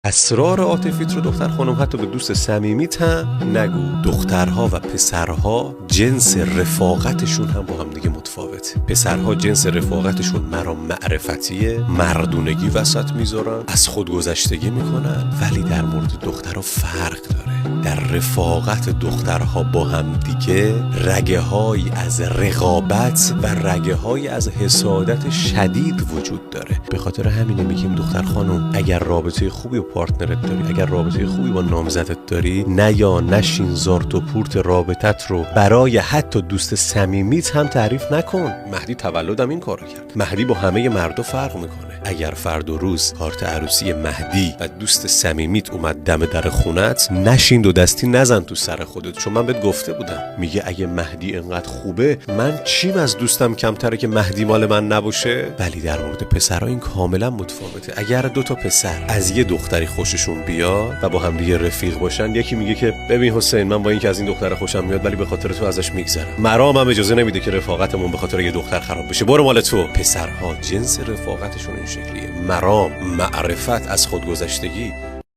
اسرار عاطفیت رو دختر خانم حتی به دوست صمیمیت هم نگو. دخترها و پسرها جنس رفاقتشون هم با هم دیگه متفاوته. پسرها جنس رفاقتشون مرام معرفتیه، مردونگی وسط میذارن، از خودگذشتگی میکنن، ولی در مورد دخترها فرق داره. در رفاقت دخترها با هم دیگه رگه های از رقابت و رگه های از حسادت شدید وجود داره. به خاطر همینه میگیم دختر خانم اگر رابطه خوبی با پارتنرت داری، اگر رابطه خوبی با نامزدت داری، نشین زارت و پورت رابطت رو برای حتی دوست صمیمیت هم تعریف نکن. مهدی تولدم این کارو کرد. مهدی با همه مردا فرق میکنه. اگر فردا و روز کارت عروسی مهدی و دوست صمیمیت اومد دم در خونت، نشین دو دستی نزن تو سر خودت، چون من بهت گفته بودم. میگه اگه مهدی انقدر خوبه من چیم از دوستم کمتره که مهدی مال من نباشه؟ ولی در مورد پسرها این کاملا متفاوته. اگر دو تا پسر از یه دختری خوششون بیاد و با هم دیگه رفیق باشن، یکی میگه که ببین حسین من با اینکه از این دختر خوشم میاد ولی به خاطر تو ازش میگذرم، مرام هم اجازه نمیده که رفاقتمون به خاطر یه دختر خراب بشه، برو مال تو. پسرها جنس رفاقتشون این شکلیه، مرام، معرفت، از خودگذشتگی.